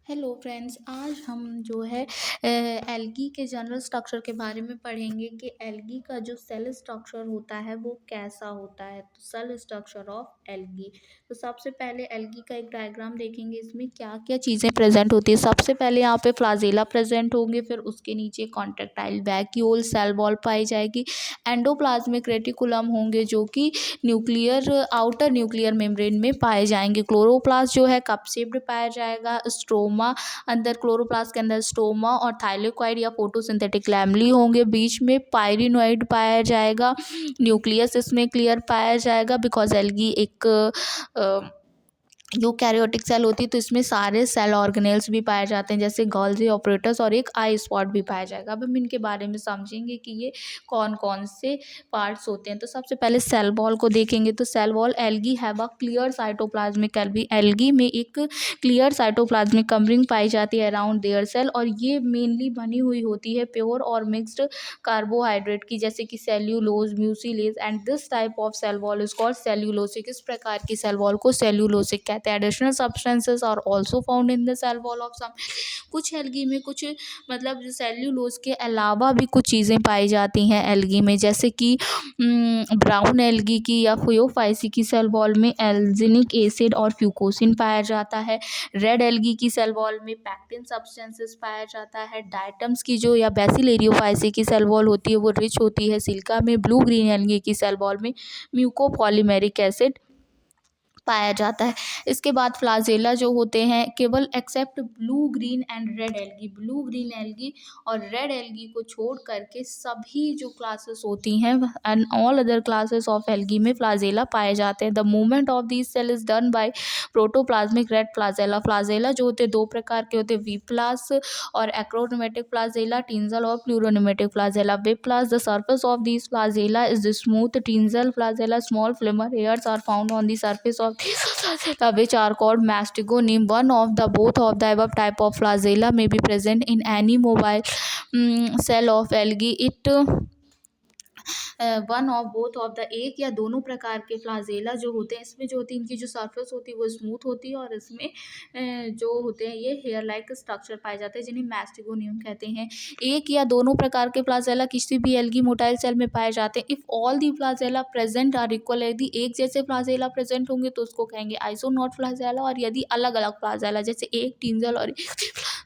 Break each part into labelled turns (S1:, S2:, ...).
S1: Hello friends, आज हम जो है एल्गी के जनरल स्ट्रक्चर के बारे में पढ़ेंगे कि एल्गी का जो सेल स्ट्रक्चर होता है वो कैसा होता है। तो सेल स्ट्रक्चर ऑफ एल्गी। तो सबसे पहले एल्गी का एक डायग्राम देखेंगे, इसमें क्या क्या चीज़ें प्रेजेंट होती है। सबसे पहले यहाँ पे फ्लाजेला प्रेजेंट होंगे, फिर उसके नीचे कॉन्ट्रेक्टाइल वैक्यूल सेल वॉल पाई जाएगी। एंडोप्लाज्मिक रेटिकुलम होंगे जो कि न्यूक्लियर आउटर न्यूक्लियर मेम्ब्रेन में पाए जाएंगे। क्लोरोप्लास्ट जो है कप शेप्ड पाया जाएगा। स्ट्रोमा अंदर क्लोरोप्लास्ट के अंदर स्टोमा और थाइलेकोइड या फोटोसिंथेटिक लैमली होंगे। बीच में पायरिनोइड पाया जाएगा। न्यूक्लियस इसमें क्लियर पाया जाएगा बिकॉज एल्गी एक यूकैरियोटिक सेल होती है, तो इसमें सारे सेल ऑर्गेनेल्स भी पाए जाते हैं जैसे गोल्जी ऑपरेटर्स और एक आई स्पॉट भी पाया जाएगा। अब हम इनके बारे में समझेंगे कि ये कौन कौन से पार्ट्स होते हैं। तो सबसे पहले सेल वॉल को देखेंगे। तो cell wall algae have a clear cytoplasmic algae में एक क्लियर साइटोप्लाज्मिक कवरिंग पाई जाती है अराउंड देयर सेल, और ये मेनली बनी हुई होती है प्योर और मिक्स्ड कार्बोहाइड्रेट की, जैसे कि cellulose, mucilage, and this type of cell wall is called cellulosic. इस प्रकार की सेल वॉल को सेल्यूलोसिक कहते हैं। Additional substances are also found in the cell wall of some. कुछ एल्गी में कुछ मतलब सेल्यूलोज के अलावा भी कुछ चीज़ें पाई जाती हैं एल्गी में, जैसे कि ब्राउन एल्गी की या फियोफाइसी की सेल वॉल में एल्जिनिक एसिड और फ्यूकोसिन पाया जाता है। रेड एल्गी की सेल वॉल में पैक्टिन सब्सटेंसेस पाया जाता है। डायटम्स की जो या बेसिलेरियोफाइसी की सेल वॉल होती है वो रिच होती है सिलिका में। ब्लू ग्रीन एल्गी की सेल वॉल में म्यूकोपॉलीमेरिक एसिड पाया जाता है। इसके बाद फ्लाजेला जो होते हैं केवल except blue green and red algae, blue green algae और रेड एल्गी को छोड़ करके सभी जो क्लासेस होती हैं and all other classes of algae में फ्लाजेला पाए जाते हैं। The movement of this cell is done by protoplasmic red flagella. Flagella जो होते हैं दो प्रकार के होते हैं, विप्लास और एक्रोनोमेटिक फ्लाजेला, टिंजल और pleuronematic flagella. Whiplash, the surface of these flagella is smooth. Tinsel flagella, small flimmer hairs are found on the surface of these flagella which are called mastigonium. One of the both of the above type of flagella may be present in any mobile cell of algae. It one of both of the, एक या दोनों प्रकार के flagella जो होते हैं इसमें जो होती है इनकी जो सरफेस होती है वो स्मूथ होती है और इसमें जो होते हैं ये हेयर लाइक स्ट्रक्चर पाए जाते हैं जिन्हें मैस्टिगोनियम कहते हैं। एक या दोनों प्रकार के फ्लाजेला किसी भी एल्गी मोटाइल सेल में पाए जाते हैं। If all the flagella present are equal, यदि एक जैसे फ्लाजेला प्रेजेंट होंगे तो उसको कहेंगे आइसोनॉट फ्लाजेला, और यदि अलग अलग फ्लाजेला जैसे एक टिंजल और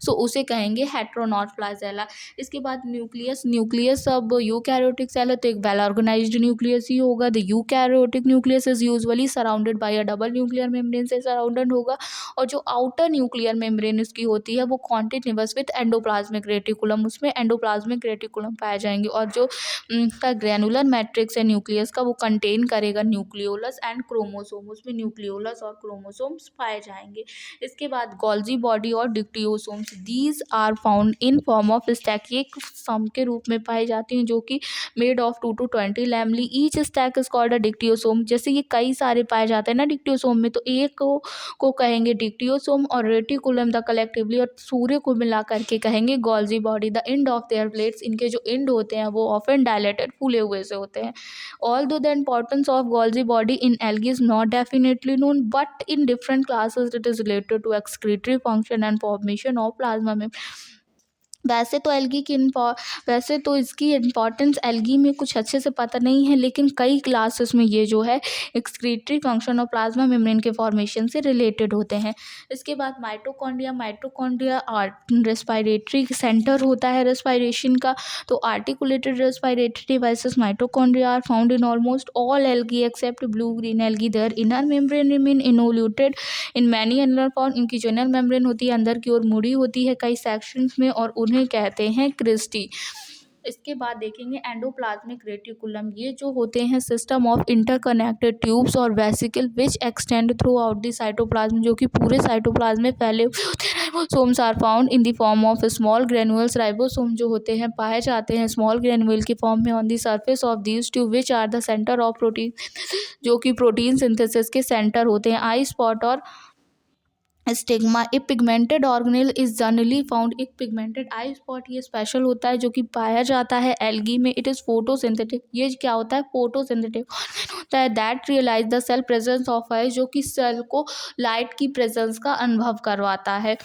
S1: सो उसे कहेंगे हेट्रोनॉट फ्लाजेला। इसके बाद न्यूक्लियस, न्यूक्लियस अब यूकैरियोटिक सेल है तो एक वेल ऑर्गेनाइज्ड न्यूक्लियस ही होगा। The eukaryotic nucleus is usually surrounded by a double nuclear membrane से सराउंडेड होगा, और जो आउटर न्यूक्लियर मेम्ब्रेन इसकी होती है वो कॉन्टिन्यूअस विद एंडोप्लाज्मिक रेटिकुलम, उसमें एंडोप्लाज्मिक रेटिकुलम पाए जाएंगे। और जो का ग्रैनुलर मैट्रिक्स है न्यूक्लियस का वो कंटेन करेगा न्यूक्लियोलस एंड क्रोमोसोम, उसमें न्यूक्लियोलस और क्रोमोसोम्स पाए जाएंगे। इसके बाद गोल्जी बॉडी और dictyosomes, these are found in form of stack, ये सम के रूप में पाई जाती हैं जो कि made of 2 to 20 lamellae. Each stack is called a dictyosome. जैसे ये कई सारे पाए जाते हैं ना डिक्टियोसोम में, तो एक को कहेंगे डिक्टियोसोम और रेटिकुलम द कलेक्टिवली, और सूर्य को मिला करके कहेंगे Golgi body. The end of their plates, इनके जो एंड होते हैं वो ऑफन डायलेटेड फूले हुए से होते हैं। Although the importance of Golgi body in algae is not definitely known, but in different classes it is related to excretory function and formation of plasma में। वैसे तो एल्गी की वैसे तो इसकी इम्पॉर्टेंस एल्गी में कुछ अच्छे से पता नहीं है, लेकिन कई क्लासेस में ये जो है एक्सक्रीटरी फंक्शन और प्लाज्मा मेम्ब्रेन के फॉर्मेशन से रिलेटेड होते हैं। इसके बाद माइटोकॉन्ड्रिया, माइटोकॉन्ड्रिया रेस्पिरेटरी सेंटर होता है रेस्पिरेशन का, तो articulated respiratory devices mitochondria are found in almost all algae except blue green algae. Their inner membrane remain involuted in many annular form, इनकी जो इनर मेम्ब्रेन होती है अंदर की ओर मुड़ी होती है कई सेक्शंस में, और उन्हें कहते हैं क्रिस्टी। इसके बाद देखेंगे एंडोप्लाज्मिक रेटिकुलम, ये जो होते हैं सिस्टम ऑफ इंटरकनेक्टेड ट्यूब्स और vesicle which extend throughout the cytoplasm, जो कि पूरे साइटोप्लाज्म में फैले हुए होते हैं। Ribosomes are found in the form of small granules, ribosome जो होते हैं पाए जाते हैं स्मॉल ग्रेन्यूल की फॉर्म में on the surface of these tube which are the centre of protein, जो कि प्रोटीन सिंथेसिस के सेंटर होते हैं। आई स्पॉट और stigma, A pigmented organelle is generally found, एक पिगमेंटेड आई स्पॉट ये स्पेशल होता है जो कि पाया जाता है एल्गी में। इट इज फोटोसिंथेटिक, ये क्या होता है फोटोसिंथेटिक होता है। That realize the cell presence of eye, जो कि सेल को लाइट की प्रेजेंस का अनुभव करवाता है।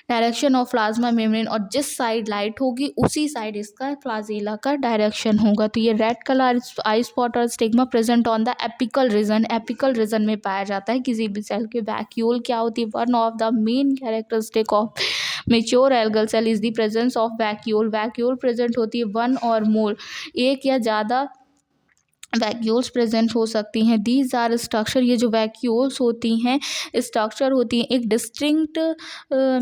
S1: डायरेक्शन ऑफ प्लाज्मा मेम्ब्रेन, और जिस साइड लाइट होगी उसी साइड इसका फ्लाजेला का डायरेक्शन होगा। तो ये रेड कलर आई स्पॉट और stigma present on the apical region, apical region में पाया जाता है किसी भी सेल के। वैक्यूल क्या होती है? One of the main characteristic of mature algal cell is the presence of vacuole. Vacuole present होती है, वन और मोर, एक या ज़्यादा वैक्यूल्स प्रेजेंट हो सकती हैं। दीज आर स्ट्रक्चर, ये जो वैक्यूल्स होती हैं स्ट्रक्चर होती हैं एक डिस्टिंक्ट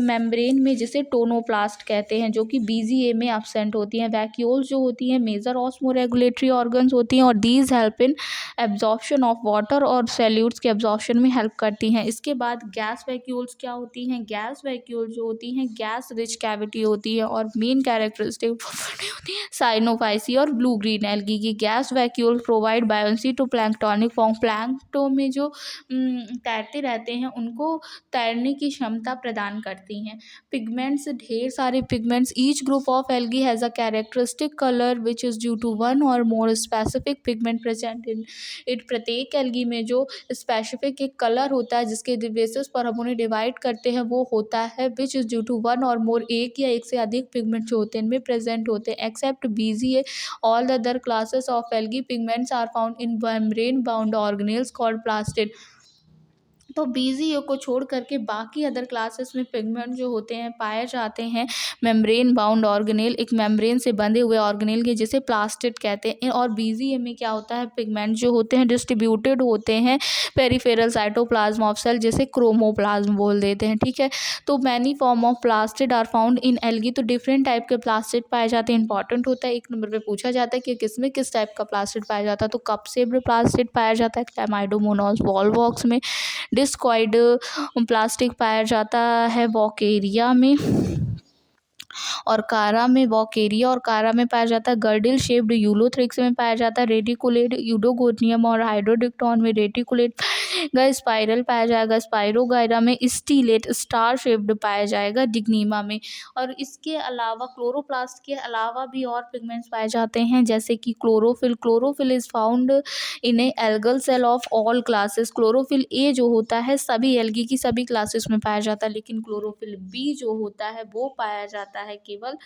S1: मेम्ब्रेन में, जिसे टोनोप्लास्ट कहते हैं, जो कि बीजीए में एब्सेंट होती हैं। वैक्यूल्स जो होती हैं मेजर ऑस्मोरेगुलेटरी ऑर्गन्स होती हैं, और these help in absorption of water और सैल्यूट्स के एब्जॉर्प्शन में हेल्प करती हैं। इसके बाद गैस वैक्यूल्स क्या होती हैं? गैस वैक्यूल जो होती हैं गैस रिच कैविटी होती है, और मेन कैरेक्टरिस्टिक होती है साइनोफाइसी और ब्लू ग्रीन एल्गी की। Gas vacuole provide buoyancy to planktonic form, plankton में जो तैरते रहते हैं उनको तैरने की क्षमता प्रदान करती हैं। पिगमेंट्स, ढेर सारे pigments, each group of algae has a characteristic colour which is due to one और more specific pigment present in it. प्रत्येक एल्गी में जो स्पेसिफिक एक कलर होता है जिसके बेसिस पर हम उन्हें डिवाइड करते हैं वो होता है which is due to one और मोर, एक या एक से अधिक पिगमेंट जो होते हैं इनमें प्रेजेंट होते हैं। Except BGA all the other classes of algae pigments are found in membrane bound organelles called plastid। तो बीजीए को छोड़ करके बाकी अदर क्लासेस में पिगमेंट जो होते हैं पाए जाते हैं मेम्ब्रेन बाउंड ऑर्गेनेल, एक मेम्ब्रेन से बंधे हुए ऑर्गेनेल के, जिसे प्लास्टिड कहते हैं। और बीजीए में क्या होता है? पिगमेंट जो होते हैं डिस्ट्रीब्यूटेड होते हैं पेरिफेरल साइटोप्लाज्म ऑफ सेल, जिसे क्रोमोप्लाज्म बोल देते हैं। ठीक है, तो many form of plastid are found in algae. तो डिफरेंट टाइप के प्लास्टिड पाए जाते हैं। इंपॉर्टेंट होता है, एक नंबर पे पूछा जाता है कि किस में किस टाइप का प्लास्टिड पाया जाता है। तो कप शेप्ड प्लास्टिड पाया जाता है क्लैमाइडोमोनास वॉलवॉक्स में। डिस्कॉइड प्लास्टिक पाया जाता है वॉकेरिया में, और कारा में, वॉकेरिया और कारा में पाया जाता है। गर्डिल शेप्ड यूलोथ्रिक्स में पाया जाता है। रेटिकुलेट यूडोगोनियम और हाइड्रोडिक्टॉन में रेटिकुलेट स्पाइरल पाया जाएगा। स्पाइरोगायरा में स्टीलेट स्टार शेप्ड पाया जाएगा डिग्नीमा में। और इसके अलावा क्लोरोप्लास्ट के अलावा भी और पिगमेंट्स पाए जाते हैं, जैसे कि chlorophyll. Chlorophyll is found in a algal cell of all classes. Chlorophyll a जो होता है सभी एल्गी की सभी क्लासेस में पाया जाता है, लेकिन क्लोरोफिल बी जो होता है वो पाया जाता है केवल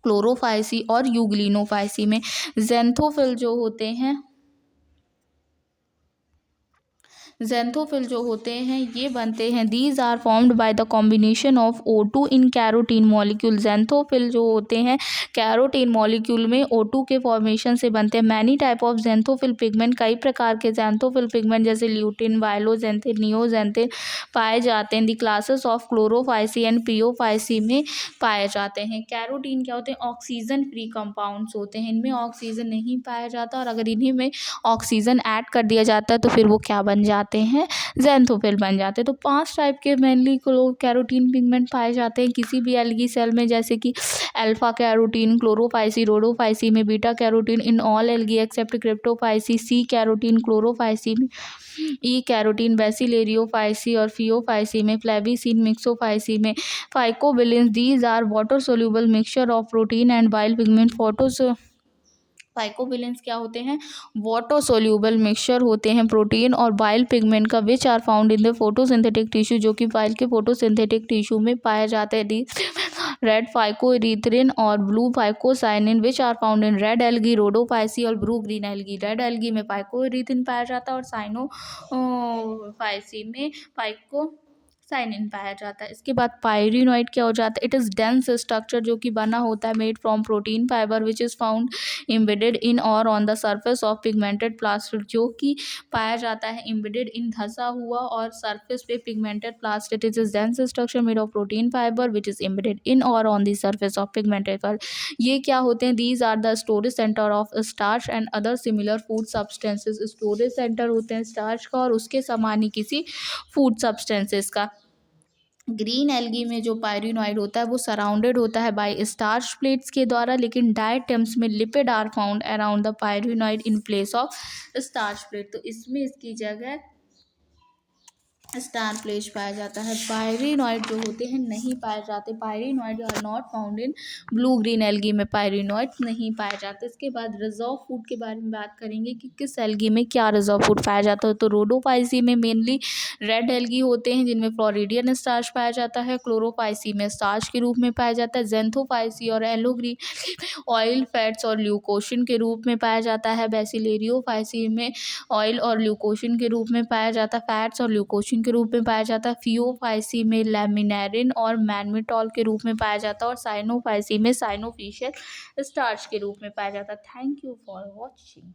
S1: क्लोरोफाइसी और यूग्लिनोफाइसी में। ज़ैंथोफिल जो होते हैं ज़ैंथोफिल जो होते हैं ये बनते हैं, these are formed by the combination of O2 in carotene molecule. Xanthophyll जो होते हैं कैरोटीन मॉलिक्यूल में O2 के फॉर्मेशन से बनते हैं। Many type of xanthophyll pigment, कई प्रकार के ज़ैंथोफिल पिगमेंट जैसे ल्यूटिन, वायलोजेंथिन, नियोजेंथिन पाए जाते हैं। दी क्लासेस ऑफ क्लोरोफाइसी एंड पियोफाइसी में पाए जाते हैं। कैरोटीन क्या होते हैं? ऑक्सीजन फ्री कंपाउंड्स होते हैं, इनमें ऑक्सीजन नहीं पाया जाता, और अगर इन्हीं में ऑक्सीजन ऐड कर दिया जाता है तो फिर वो क्या बन जाते हैं? ज़ैंथोफिल बन जाते हैं। तो 5 टाइप के मेनली कैरोटीन पिगमेंट पाए जाते हैं किसी भी एल्गी सेल में, जैसे कि अल्फा कैरोटीन, क्लोरोफाइसी, रोडोफाइसी में, beta carotene in all algae except Cryptophyceae, c carotene Chlorophyceae में, ई कैरोटीन बेसिलेरियोफाइसी और फियोफाइसी में, फ्लेविसिन मिक्सोफाइसी में, phycobilins. These are water soluble mixture of protein and bile pigment. Phycobilins क्या होते हैं? Water soluble mixture होते हैं protein और बाइल पिगमेंट का, which are found in the photosynthetic tissue, जो कि बाइल के फोटोसिंथेटिक टिश्यू में पाए जाते हैं। रेड फाइकोइरिथ्रिन और blue phycocyanin which are found in red algae, Rhodophyceae और blue green algae. Red algae में फाइकोइरिथ्रिन पाया जाता है और साइनोफाइसी में फाइको साइनिन पाया जाता है। इसके बाद पायरिनॉइड क्या हो जाता है? इट इज़ डेंस स्ट्रक्चर जो कि बना होता है made from protein fibre which is found embedded in और on the surface of pigmented plastid, जो कि पाया जाता है एम्बेडेड इन, धंसा हुआ और सरफेस पे pigmented plastid. It is dense structure made of protein fibre which is embedded in और on the surface of pigmented fibre. ये क्या होते हैं? These are the storage centre of starch and other similar food substances. Storage centre होते हैं starch का और उसके समान ही किसी फूड सब्सटेंसेस का। ग्रीन एल्गी में जो पायरिनॉइड होता है वो सराउंडेड होता है बाय स्टार्च प्लेट्स के द्वारा, लेकिन डायटम्स में lipid are found around the pyrenoid in place of starch plate. तो इसमें इसकी जगह स्टार प्लेश पाया जाता है। पायरिनॉइड जो होते हैं नहीं पाए जाते। Pyrenoid are not found in blue green algae में पायरिनॉइड नहीं पाए जाते। इसके बाद रिजर्व फूड के बारे में बात करेंगे कि किस एल्गी में क्या रिजर्व फूड पाया जाता है। तो रोडोपाइसी में मेनली रेड एल्गी होते हैं जिनमें फ्लोरिडियन स्टार्च पाया जाता है। क्लोरोपाइसी में स्टार्च के रूप में पाया जाता है। जेंथोपाइसी और एलोग्रीन ऑयल फैट्स और ल्यूकोशिन के रूप में पाया जाता है। बेसिलेरियोफाइसी में ऑयल और ल्यूकोशिन के रूप में पाया जाता है। फैट्स और ल्यूकोशिन के रूप में पाया जाता है। फियोफाइसी में लैमिनेरिन और मैनमिटॉल के रूप में पाया जाता है। और साइनोफाइसी में साइनोफिशियल स्टार्च के रूप में पाया जाता है। Thank you for watching.